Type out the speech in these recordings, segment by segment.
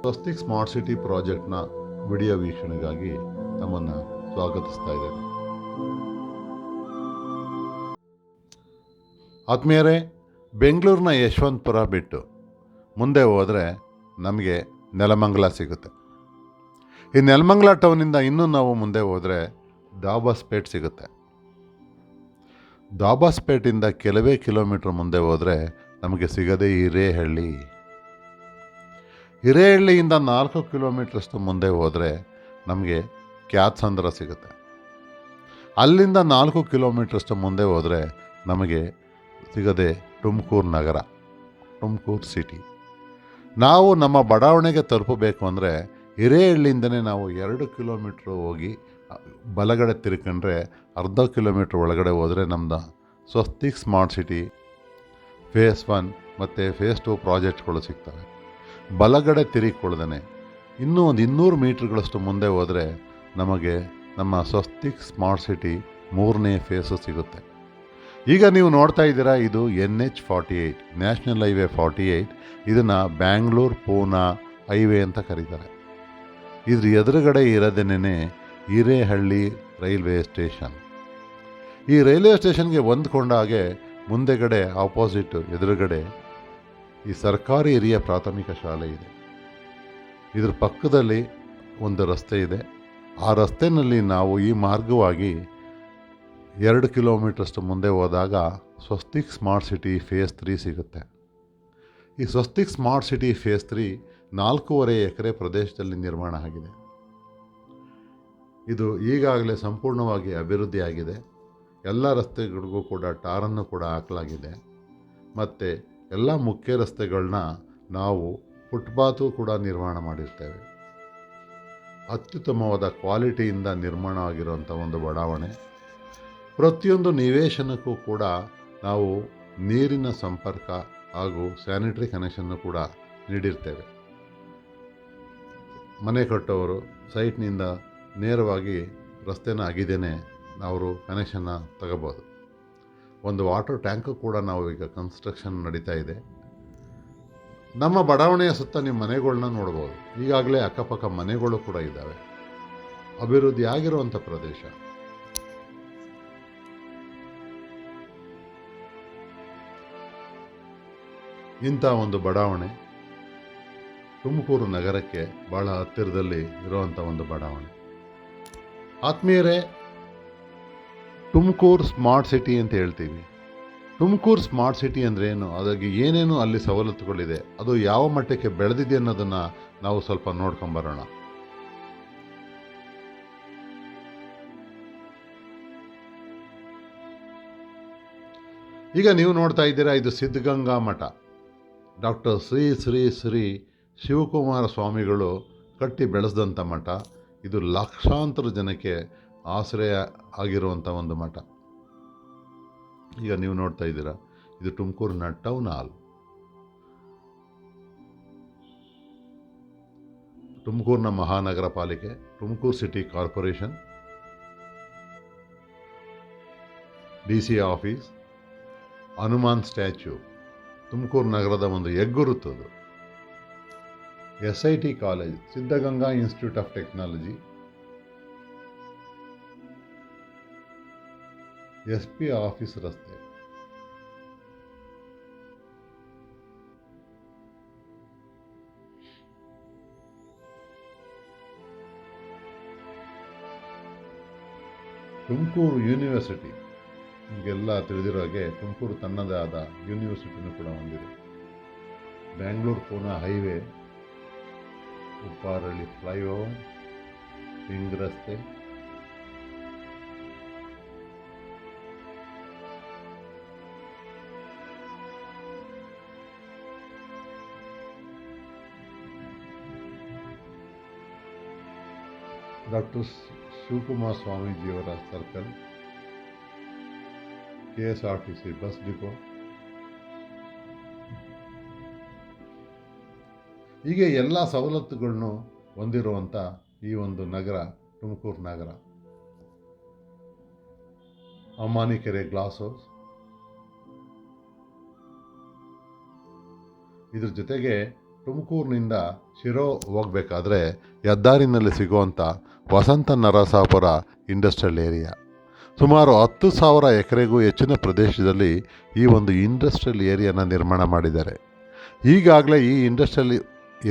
Swastik smart city ಪ್ರಾಜೆಕ್ಟ್ನ video ವೀಕ್ಷಣೆಗಾಗಿ ತಮ್ಮನ್ನು ಸ್ವಾಗತಿಸ್ತಾ ಇದ್ದೇನೆ. ಆತ್ಮೀಯರೇ, ಬೆಂಗಳೂರಿನ ಯಶವಂತಪುರ ಬಿಟ್ಟು ಮುಂದೆ ಹೋದರೆ ನಮಗೆ ನೆಲಮಂಗಲ ಸಿಗುತ್ತೆ. ಈ ನೆಲಮಂಗಲ ಟೌನಿಂದ ಇನ್ನೂ ನಾವು ಮುಂದೆ ಹೋದರೆ ದಾಬಾಸ್ಪೇಟ್ ಸಿಗುತ್ತೆ. ದಾಬಾಸ್ಪೇಟಿಂದ ಕೆಲವೇ ಕಿಲೋಮೀಟ್ರ್ ಮುಂದೆ ಹೋದರೆ ನಮಗೆ ಸಿಗದೆ ಹಿರೇಹಳ್ಳಿಯಿಂದ 4 ಕಿಲೋಮೀಟ್ರಷ್ಟು ಮುಂದೆ ಹೋದರೆ ನಮಗೆ ಕ್ಯಾತ್ಸಂದ್ರ ಸಿಗುತ್ತೆ. ಅಲ್ಲಿಂದ 4 ಕಿಲೋಮೀಟ್ರಷ್ಟು ಮುಂದೆ ಹೋದರೆ ನಮಗೆ ಸಿಗದೆ ತುಮಕೂರು ನಗರ, ತುಮಕೂರು ಸಿಟಿ. ನಾವು ನಮ್ಮ ಬಡಾವಣೆಗೆ ತಲುಪಬೇಕು ಅಂದರೆ ಹಿರೇಹಳ್ಳಿಯಿಂದನೇ ನಾವು 2 ಕಿಲೋಮೀಟ್ರ್ ಹೋಗಿ ಬಲಗಡೆ ತಿರ್ಕೊಂಡ್ರೆ ಅರ್ಧ ಕಿಲೋಮೀಟ್ರ್ ಒಳಗಡೆ ಹೋದರೆ ನಮ್ಮದು ಸ್ವಸ್ತಿಕ್ ಸ್ಮಾರ್ಟ್ ಸಿಟಿ ಫೇಸ್ 1 ಮತ್ತು ಫೇಸ್ 2 ಪ್ರಾಜೆಕ್ಟ್ಗಳು ಸಿಗ್ತವೆ. ಬಲಗಡೆ ತಿರುಗಿಕೊಳ್ಳದೇ ಇನ್ನೂ ಒಂದು 200 ಮೀಟ್ರ್ಗಳಷ್ಟು ಮುಂದೆ ಹೋದರೆ ನಮಗೆ ನಮ್ಮ ಸ್ವಸ್ತಿಕ್ ಸ್ಮಾರ್ಟ್ ಸಿಟಿ 3ನೇ ಫೇಸು ಸಿಗುತ್ತೆ. ಈಗ ನೀವು ನೋಡ್ತಾ ಇದ್ದೀರಾ, ಇದು NH48 ನ್ಯಾಷನಲ್ ಹೈವೇ 48. ಇದನ್ನು ಬ್ಯಾಂಗ್ಳೂರು ಪೂನಾ ಹೈವೇ ಅಂತ ಕರೀತಾರೆ. ಇದ್ರ ಎದುರುಗಡೆ ಇರೋದೇನೇ ಹಿರೇಹಳ್ಳಿ ರೈಲ್ವೆ ಸ್ಟೇಷನ್. ಈ ರೈಲ್ವೆ ಸ್ಟೇಷನ್ಗೆ ಹೊಂದ್ಕೊಂಡಾಗೆ ಮುಂದೆಗಡೆ ಆಪೋಸಿಟ್ ಎದುರುಗಡೆ ಈ ಸರ್ಕಾರಿ ಹಿರಿಯ ಪ್ರಾಥಮಿಕ ಶಾಲೆ ಇದೆ. ಇದ್ರ ಪಕ್ಕದಲ್ಲಿ ಒಂದು ರಸ್ತೆ ಇದೆ. ಆ ರಸ್ತೆಯಲ್ಲಿ ನಾವು ಈ ಮಾರ್ಗವಾಗಿ 2 ಕಿಲೋಮೀಟ್ರಷ್ಟು ಮುಂದೆ ಹೋದಾಗ ಸ್ವಸ್ತಿಕ್ ಸ್ಮಾರ್ಟ್ ಸಿಟಿ ಫೇಸ್ 3 ಸಿಗುತ್ತೆ. ಈ ಸ್ವಸ್ತಿಕ್ ಸ್ಮಾರ್ಟ್ ಸಿಟಿ ಫೇಸ್ 3 4.5 ಎಕರೆ ಪ್ರದೇಶದಲ್ಲಿ ನಿರ್ಮಾಣ ಆಗಿದೆ. ಇದು ಈಗಾಗಲೇ ಸಂಪೂರ್ಣವಾಗಿ ಅಭಿವೃದ್ಧಿಯಾಗಿದೆ. ಎಲ್ಲ ರಸ್ತೆಗಳಿಗೂ ಕೂಡ ಟಾರನ್ನು ಕೂಡ ಹಾಕಲಾಗಿದೆ. ಮತ್ತು ಎಲ್ಲ ಮುಖ್ಯ ರಸ್ತೆಗಳನ್ನ ನಾವು ಫುಟ್ಪಾತು ಕೂಡ ನಿರ್ಮಾಣ ಮಾಡಿರ್ತೇವೆ. ಅತ್ಯುತ್ತಮವಾದ ಕ್ವಾಲಿಟಿಯಿಂದ ನಿರ್ಮಾಣ ಆಗಿರುವಂಥ ಒಂದು ಬಡಾವಣೆ. ಪ್ರತಿಯೊಂದು ನಿವೇಶನಕ್ಕೂ ಕೂಡ ನಾವು ನೀರಿನ ಸಂಪರ್ಕ ಹಾಗೂ ಸ್ಯಾನಿಟರಿ ಕನೆಕ್ಷನ್ನು ಕೂಡ ನೀಡಿರ್ತೇವೆ. ಮನೆ ಕಟ್ಟೋರು ಸೈಟ್ನಿಂದ ನೇರವಾಗಿ ರಸ್ತೆನ ಅಗಿದೇನೆ ಅವರು ಕನೆಕ್ಷನ್ನ ತಗೋಬೋದು. ಒಂದು ವಾಟರ್ ಟ್ಯಾಂಕು ಕೂಡ ನಾವು ಈಗ ಕನ್ಸ್ಟ್ರಕ್ಷನ್ ನಡೀತಾ ಇದೆ. ನಮ್ಮ ಬಡಾವಣೆಯ ಸುತ್ತ ನಿಮ್ಮ ಮನೆಗಳನ್ನ ನೋಡ್ಬೋದು. ಈಗಾಗಲೇ ಅಕ್ಕಪಕ್ಕ ಮನೆಗಳು ಕೂಡ ಇದ್ದಾವೆ. ಅಭಿವೃದ್ಧಿ ಆಗಿರುವಂಥ ಪ್ರದೇಶ. ಇಂಥ ಒಂದು ಬಡಾವಣೆ ತುಮಕೂರು ನಗರಕ್ಕೆ ಭಾಳ ಹತ್ತಿರದಲ್ಲಿ ಇರುವಂಥ ಒಂದು ಬಡಾವಣೆ. ಆತ್ಮೀಯರೇ, ತುಮಕೂರು ಸ್ಮಾರ್ಟ್ ಸಿಟಿ ಅಂತ ಹೇಳ್ತೀವಿ. ತುಮಕೂರು ಸ್ಮಾರ್ಟ್ ಸಿಟಿ ಅಂದರೆ ಏನು, ಅದಕ್ಕೆ ಏನೇನು ಅಲ್ಲಿ ಸವಲತ್ತುಗಳಿದೆ, ಅದು ಯಾವ ಮಟ್ಟಕ್ಕೆ ಬೆಳೆದಿದೆ ಅನ್ನೋದನ್ನು ನಾವು ಸ್ವಲ್ಪ ನೋಡ್ಕೊಂಬರೋಣ. ಈಗ ನೀವು ನೋಡ್ತಾ ಇದ್ದೀರಾ, ಇದು ಸಿದ್ಧಗಂಗಾ ಮಠ. ಡಾಕ್ಟರ್ ಶ್ರೀ ಶ್ರೀ ಶ್ರೀ ಶಿವಕುಮಾರ ಸ್ವಾಮಿಗಳು ಕಟ್ಟಿ ಬೆಳೆಸಿದಂಥ ಮಠ. ಇದು ಲಕ್ಷಾಂತರ ಜನಕ್ಕೆ ಆಶ್ರಯ ಆಗಿರುವಂಥ ಒಂದು ಮಠ. ಈಗ ನೀವು ನೋಡ್ತಾ ಇದ್ದೀರಾ, ಇದು ತುಮಕೂರಿನ ಟೌನ್ ಹಾಲ್. ತುಮಕೂರಿನ ಮಹಾನಗರ ಪಾಲಿಕೆ, Tumakuru city corporation, DC office, Hanuman statue, Tumakuru ನಗರದ ಒಂದು ಹೆಗ್ಗುರುತದು. SIT college, Siddaganga institute of technology, SP office ರಸ್ತೆ, ತುಮಕೂರು ಯೂನಿವರ್ಸಿಟಿ. ನಿಮಗೆಲ್ಲ ತಿಳಿದಿರೋ ಹಾಗೆ ತುಮಕೂರು ತನ್ನದೇ ಆದ ಯೂನಿವರ್ಸಿಟಿನೂ ಕೂಡ ಹೊಂದಿದೆ. Bangalore Poona highway, Upparahalli flyover, ring ರಸ್ತೆ, ಡಾಕ್ಟರ್ ಶಿವಕುಮಾರ ಸ್ವಾಮೀಜಿಯವರ ಸರ್ಕಲ್, KSRTC ಬಸ್ ಡಿಪೋ. ಹೀಗೆ ಎಲ್ಲ ಸವಲತ್ತುಗಳನ್ನು ಹೊಂದಿರುವಂಥ ಈ ಒಂದು ನಗರ ತುಮಕೂರು ನಗರ. ಅಮಾನಿಕೆರೆ ಗ್ಲಾಸ್ ಹೌಸ್, ಇದ್ರ ಜೊತೆಗೆ ತುಮಕೂರಿನಿಂದ ಶಿರೋ ಹೋಗಬೇಕಾದ್ರೆ ಹೆದ್ದಾರಿನಲ್ಲಿ ಸಿಗುವಂಥ ವಸಂತ ನರಸಾಪುರ ಇಂಡಸ್ಟ್ರಿಯಲ್ ಏರಿಯಾ ಸುಮಾರು 10,000 ಎಕರೆಗೂ ಹೆಚ್ಚಿನ ಪ್ರದೇಶದಲ್ಲಿ ಈ ಒಂದು ಇಂಡಸ್ಟ್ರಿಯಲ್ ಏರಿಯಾನ ನಿರ್ಮಾಣ ಮಾಡಿದ್ದಾರೆ. ಈಗಾಗಲೇ ಈ ಇಂಡಸ್ಟ್ರಿಯಲ್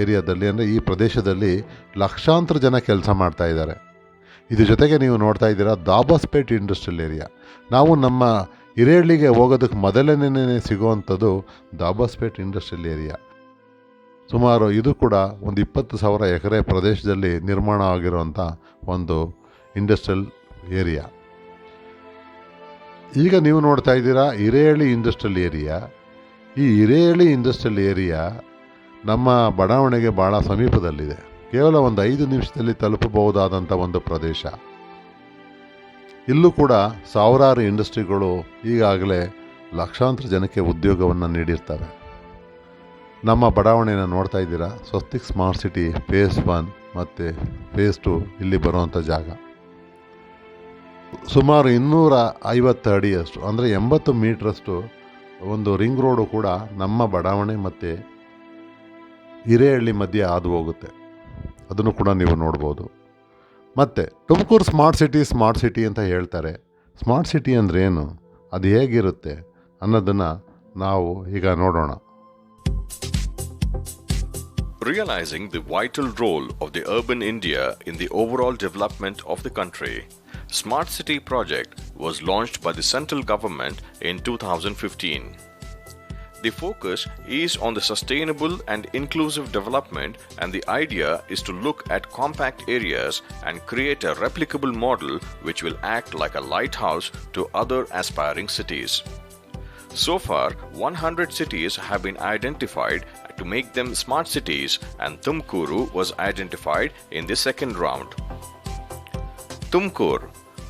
ಏರಿಯಾದಲ್ಲಿ ಅಂದರೆ ಈ ಪ್ರದೇಶದಲ್ಲಿ ಲಕ್ಷಾಂತರ ಜನ ಕೆಲಸ ಮಾಡ್ತಾ ಇದ್ದಾರೆ. ಇದ್ರ ಜೊತೆಗೆ ನೀವು ನೋಡ್ತಾ ಇದ್ದೀರಾ ದಾಬಾಸ್ಪೇಟ್ ಇಂಡಸ್ಟ್ರಿಯಲ್ ಏರಿಯಾ. ನಾವು ನಮ್ಮ ಹಿರೇಹಳ್ಳಿಗೆ ಹೋಗೋದಕ್ಕೆ ಮೊದಲನೇ ಸಿಗುವಂಥದ್ದು ದಾಬಾಸ್ಪೇಟ್ ಇಂಡಸ್ಟ್ರಿಯಲ್ ಏರಿಯಾ. ಸುಮಾರು ಇದು ಕೂಡ ಒಂದು 20,000 ಎಕರೆ ಪ್ರದೇಶದಲ್ಲಿ ನಿರ್ಮಾಣ ಆಗಿರುವಂಥ ಒಂದು ಇಂಡಸ್ಟ್ರಿಯಲ್ ಏರಿಯಾ. ಈಗ ನೀವು ನೋಡ್ತಾ ಇದ್ದೀರಾ ಹಿರೇಹಳ್ಳಿ ಇಂಡಸ್ಟ್ರಿಯಲ್ ಏರಿಯಾ. ಈ ಹಿರೇಹಳ್ಳಿ ಇಂಡಸ್ಟ್ರಿಯಲ್ ಏರಿಯಾ ನಮ್ಮ ಬಡಾವಣೆಗೆ ಭಾಳ ಸಮೀಪದಲ್ಲಿದೆ. ಕೇವಲ ಒಂದು 5 ನಿಮಿಷದಲ್ಲಿ ತಲುಪಬಹುದಾದಂಥ ಒಂದು ಪ್ರದೇಶ. ಇಲ್ಲೂ ಕೂಡ ಸಾವಿರಾರು ಇಂಡಸ್ಟ್ರಿಗಳು ಈಗಾಗಲೇ ಲಕ್ಷಾಂತರ ಜನಕ್ಕೆ ಉದ್ಯೋಗವನ್ನು ನೀಡಿರ್ತವೆ. ನಮ್ಮ ಬಡಾವಣೆಯನ್ನು ನೋಡ್ತಾ ಇದ್ದೀರಾ. ಸ್ವಸ್ತಿಕ್ ಸ್ಮಾರ್ಟ್ ಸಿಟಿ ಫೇಸ್ 1 ಮತ್ತು ಫೇಸ್ 2 ಇಲ್ಲಿ ಬರುವಂಥ ಜಾಗ. ಸುಮಾರು 250 ಅಡಿಯಷ್ಟು ಅಂದರೆ 80 ಮೀಟ್ರಷ್ಟು ಒಂದು ರಿಂಗ್ ರೋಡು ಕೂಡ ನಮ್ಮ ಬಡಾವಣೆ ಮತ್ತು ಹಿರೇಹಳ್ಳಿ ಮಧ್ಯೆ ಹಾದು ಹೋಗುತ್ತೆ. ಅದನ್ನು ಕೂಡ ನೀವು ನೋಡ್ಬೋದು. ಮತ್ತು ತುಮಕೂರು ಸ್ಮಾರ್ಟ್ ಸಿಟಿ ಅಂತ ಹೇಳ್ತಾರೆ. ಸ್ಮಾರ್ಟ್ ಸಿಟಿ ಅಂದರೆ ಏನು, ಅದು ಹೇಗಿರುತ್ತೆ ಅನ್ನೋದನ್ನು ನಾವು ಈಗ ನೋಡೋಣ. Realizing the vital role of the urban India in the overall development of the country, Smart City project was launched by the central government in 2015. The focus is on the sustainable and inclusive development, and the idea is to look at compact areas and create a replicable model which will act like a lighthouse to other aspiring cities. So far, 100 cities have been identified to make them smart cities, and Tumkuru was identified in the second round. Tumkur,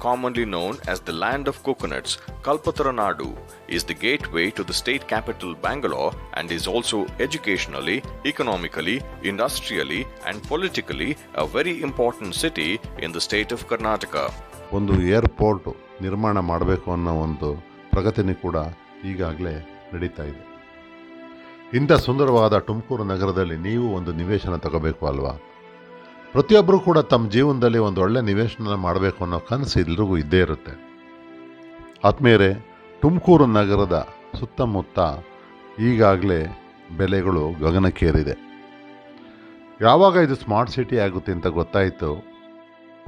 commonly known as the land of coconuts, Kalpataru Nadu, is the gateway to the state capital Bangalore and is also educationally, economically, industrially and politically a very important city in the state of Karnataka. ಒಂದು airport ನಿರ್ಮಾಣ ಮಾಡಬೇಕು ಅನ್ನೋ ಒಂದು ಪ್ರಗತಿನೂ ಕೂಡ ಈಗಾಗಲೇ ನಡೀತಾ ಇದೆ. ಇಂಥ ಸುಂದರವಾದ ತುಮಕೂರು ನಗರದಲ್ಲಿ ನೀವು ಒಂದು ನಿವೇಶನ ತಗೋಬೇಕು ಅಲ್ವಾ? ಪ್ರತಿಯೊಬ್ಬರೂ ಕೂಡ ತಮ್ಮ ಜೀವನದಲ್ಲಿ ಒಂದು ಒಳ್ಳೆ ನಿವೇಶನ ಮಾಡಬೇಕು ಅನ್ನೋ ಕನಸು ಎಲ್ರಿಗೂ ಇದ್ದೇ ಇರುತ್ತೆ. ಆದ್ಮೇಲೆ ತುಮಕೂರು ನಗರದ ಸುತ್ತಮುತ್ತ ಈಗಾಗಲೇ ಬೆಲೆಗಳು ಗಗನಕ್ಕೇರಿದೆ. ಯಾವಾಗ ಇದು ಸ್ಮಾರ್ಟ್ ಸಿಟಿ ಆಗುತ್ತೆ ಅಂತ ಗೊತ್ತಾಯಿತು,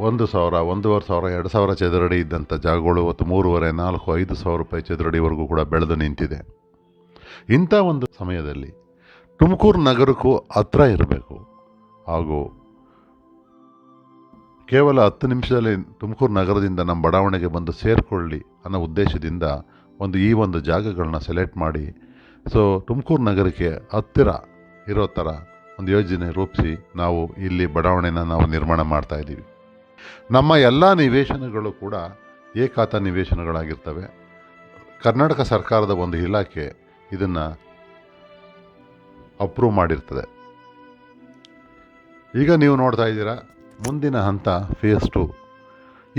1,000, 1,500, 2,000 ಚದರಡಿ ಇದ್ದಂಥ ಜಾಗಗಳು ಇವತ್ತು 3,500, 4,000, 5,000 ರೂಪಾಯಿ ಚದರಡಿವರೆಗೂ ಕೂಡ ಬೆಳೆದು ನಿಂತಿದೆ. ಇಂಥ ಒಂದು ಸಮಯದಲ್ಲಿ ತುಮಕೂರು ನಗರಕ್ಕೂ ಹತ್ರ ಇರಬೇಕು ಹಾಗೂ ಕೇವಲ 10 ನಿಮಿಷದಲ್ಲಿ ತುಮಕೂರು ನಗರದಿಂದ ನಮ್ಮ ಬಡಾವಣೆಗೆ ಬಂದು ಸೇರಿಕೊಳ್ಳಿ ಅನ್ನೋ ಉದ್ದೇಶದಿಂದ ಈ ಒಂದು ಜಾಗಗಳನ್ನ ಸೆಲೆಕ್ಟ್ ಮಾಡಿ ತುಮಕೂರು ನಗರಕ್ಕೆ ಹತ್ತಿರ ಇರೋ ಥರ ಒಂದು ಯೋಜನೆ ರೂಪಿಸಿ ನಾವು ಇಲ್ಲಿ ಬಡಾವಣೆನ ನಾವು ನಿರ್ಮಾಣ ಮಾಡ್ತಾ ಇದ್ದೀವಿ. ನಮ್ಮ ಎಲ್ಲ ನಿವೇಶನಗಳು ಕೂಡ ಏಕಾತ ನಿವೇಶನಗಳಾಗಿರ್ತವೆ. ಕರ್ನಾಟಕ ಸರ್ಕಾರದ ಒಂದು ಇಲಾಖೆ ಇದನ್ನು ಅಪ್ರೂವ್ ಮಾಡಿರ್ತದೆ. ಈಗ ನೀವು ನೋಡ್ತಾ ಇದ್ದೀರಾ ಮುಂದಿನ ಹಂತ ಫೇಸ್ 2.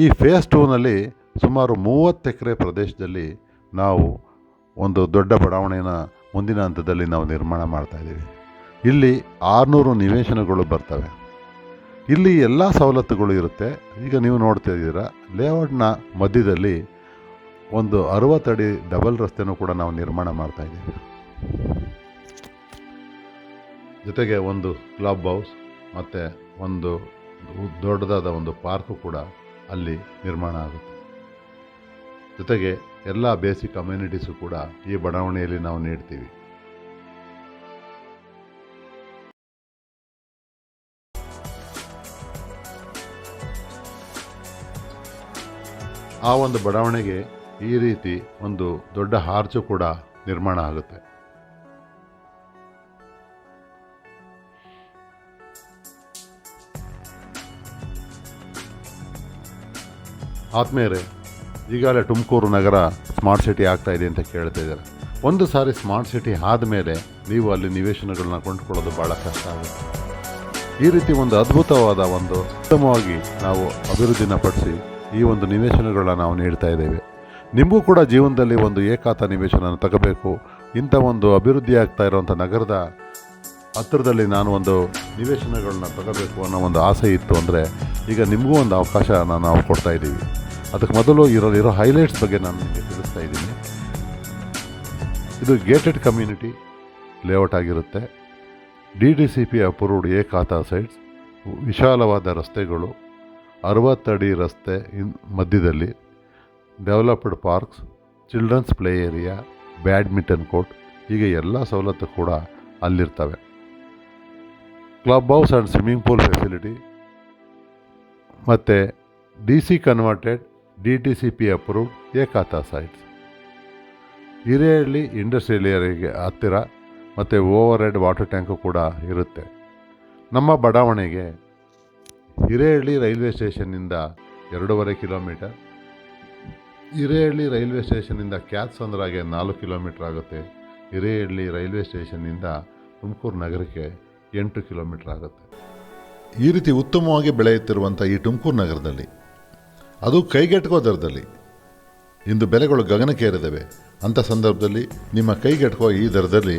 ಈ ಫೇಸ್ 2ನಲ್ಲಿ ಸುಮಾರು 30 ಎಕರೆ ಪ್ರದೇಶದಲ್ಲಿ ನಾವು ಒಂದು ದೊಡ್ಡ ಬಡಾವಣೆಯನ್ನು ಮುಂದಿನ ಹಂತದಲ್ಲಿ ನಾವು ನಿರ್ಮಾಣ ಮಾಡ್ತಾಯಿದ್ದೀವಿ. ಇಲ್ಲಿ 600 ನಿವೇಶನಗಳು ಬರ್ತವೆ. ಇಲ್ಲಿ ಎಲ್ಲ ಸವಲತ್ತುಗಳು ಇರುತ್ತೆ. ಈಗ ನೀವು ನೋಡ್ತಾ ಇದ್ದೀರಾ ಲೇಔಟ್ನ ಮಧ್ಯದಲ್ಲಿ ಒಂದು 60 ಅಡಿ ಡಬಲ್ ರಸ್ತೆನೂ ಕೂಡ ನಾವು ನಿರ್ಮಾಣ ಮಾಡ್ತಾಯಿದ್ದೀವಿ. ಜೊತೆಗೆ ಒಂದು ಕ್ಲಬ್ ಹೌಸ್ ಮತ್ತು ಒಂದು ದೊಡ್ಡದಾದ ಒಂದು ಪಾರ್ಕು ಕೂಡ ಅಲ್ಲಿ ನಿರ್ಮಾಣ ಆಗುತ್ತೆ. ಜೊತೆಗೆ ಎಲ್ಲ ಬೇಸಿಕ್ ಕಮ್ಯುನಿಟೀಸು ಕೂಡ ಈ ಬಡಾವಣೆಯಲ್ಲಿ ನಾವು ನೀಡ್ತೀವಿ. ಆ ಒಂದು ಬಡಾವಣೆಗೆ ಈ ರೀತಿ ಒಂದು ದೊಡ್ಡ ಆರ್ಚು ಕೂಡ ನಿರ್ಮಾಣ ಆಗುತ್ತೆ. ಆದ್ಮೇಲೆ ಈಗಾಗಲೇ ತುಮಕೂರು ನಗರ ಸ್ಮಾರ್ಟ್ ಸಿಟಿ ಆಗ್ತಾ ಇದೆ ಅಂತ ಕೇಳ್ತಾ ಇದ್ದಾರೆ. ಒಂದು ಸಾರಿ ಸ್ಮಾರ್ಟ್ ಸಿಟಿ ಆದಮೇಲೆ ನೀವು ಅಲ್ಲಿ ನಿವೇಶನಗಳನ್ನ ಕೊಂಡುಕೊಳ್ಳೋದು ಭಾಳ ಕಷ್ಟ ಆಗುತ್ತೆ. ಈ ರೀತಿ ಒಂದು ಅದ್ಭುತವಾದ ಒಂದು ಉತ್ತಮವಾಗಿ ನಾವು ಅಭಿವೃದ್ಧಿನ ಪಡಿಸಿ ಈ ಒಂದು ನಿವೇಶನಗಳನ್ನ ನಾವು ನೀಡ್ತಾ ಇದ್ದೇವೆ. ನಿಮಗೂ ಕೂಡ ಜೀವನದಲ್ಲಿ ಒಂದು ಏಕಾತ ನಿವೇಶನ ತಗೋಬೇಕು, ಇಂಥ ಒಂದು ಅಭಿವೃದ್ಧಿ ಆಗ್ತಾ ಇರುವಂಥ ನಗರದ ಹತ್ತಿರದಲ್ಲಿ ನಾನು ಒಂದು ನಿವೇಶನಗಳನ್ನ ತಗೋಬೇಕು ಅನ್ನೋ ಒಂದು ಆಸೆ ಇತ್ತು ಅಂದರೆ ಈಗ ನಿಮಗೂ ಒಂದು ಅವಕಾಶ ನಾವು ಕೊಡ್ತಾಯಿದ್ದೀವಿ. ಅದಕ್ಕೆ ಮೊದಲು ಇರೋ ಹೈಲೈಟ್ಸ್ ಬಗ್ಗೆ ನಾನು ನಿಮಗೆ ತಿಳಿಸ್ತಾ ಇದ್ದೀನಿ. ಇದು ಗೇಟೆಡ್ ಕಮ್ಯುನಿಟಿ ಲೇಔಟ್ ಆಗಿರುತ್ತೆ. DTCP ಅಪ್ರೂವ್ಡ್ ಖಾತಾ ಸೈಟ್ಸ್, ವಿಶಾಲವಾದ ರಸ್ತೆಗಳು, 60 ಅಡಿ ರಸ್ತೆ ಮಧ್ಯದಲ್ಲಿ, developed parks, children's play area, badminton court, ಹೀಗೆ ಎಲ್ಲ ಸವಲತ್ತು ಕೂಡ ಅಲ್ಲಿರ್ತವೆ. Club house and swimming pool facility ಮತ್ತು DC converted DTCP approved khata sites. Hirehalli industrial ಏರಿಯಾಗೆ ಹತ್ತಿರ ಮತ್ತು ಓವರ್ ಹೆಡ್ ವಾಟರ್ ಟ್ಯಾಂಕು ಕೂಡ ಇರುತ್ತೆ. ನಮ್ಮ ಬಡಾವಣೆಗೆ ಹಿರೇಹಳ್ಳಿ ರೈಲ್ವೆ ಸ್ಟೇಷನ್ನಿಂದ 2.5 ಕಿಲೋಮೀಟರ್, ಹಿರೇಹಳ್ಳಿ ರೈಲ್ವೆ ಸ್ಟೇಷನ್ನಿಂದ ಕ್ಯಾತ್ಸಂದ್ರಗೆ 4 ಕಿಲೋಮೀಟರ್ ಆಗುತ್ತೆ. ಹಿರೇಹಳ್ಳಿ ರೈಲ್ವೆ ಸ್ಟೇಷನ್ನಿಂದ ತುಮಕೂರು ನಗರಕ್ಕೆ 8 ಕಿಲೋಮೀಟರ್ ಆಗುತ್ತೆ. ಈ ರೀತಿ ಉತ್ತಮವಾಗಿ ಬೆಳೆಯುತ್ತಿರುವಂಥ ಈ ತುಮಕೂರು ನಗರದಲ್ಲಿ, ಅದು ಕೈಗೆಟುಕೋ ದರದಲ್ಲಿ ಇಂದು ಬೆಲೆಗಳು ಗಗನಕ್ಕೇರಿದ್ದಾವೆ. ಅಂಥ ಸಂದರ್ಭದಲ್ಲಿ ನಿಮ್ಮ ಕೈಗೆಟುಕೋ ಈ ದರದಲ್ಲಿ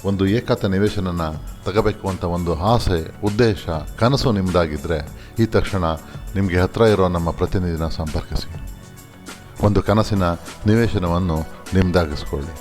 ಒಂದು ಏಕಾತ ನಿವೇಶನನ ತಗೋಬೇಕು ಅಂತ ಒಂದು ಆಸೆ, ಉದ್ದೇಶ, ಕನಸು ನಿಮ್ಮದಾಗಿದ್ದರೆ ಈ ತಕ್ಷಣ ನಿಮಗೆ ಹತ್ತಿರ ಇರೋ ನಮ್ಮ ಪ್ರತಿನಿಧಿನ ಸಂಪರ್ಕಿಸಿ. ಒಂದು ಕನಸಿನ ನಿವೇಶನವನ್ನು ನಿಮ್ಮದಾಗಿಸ್ಕೊಳ್ಳಿ.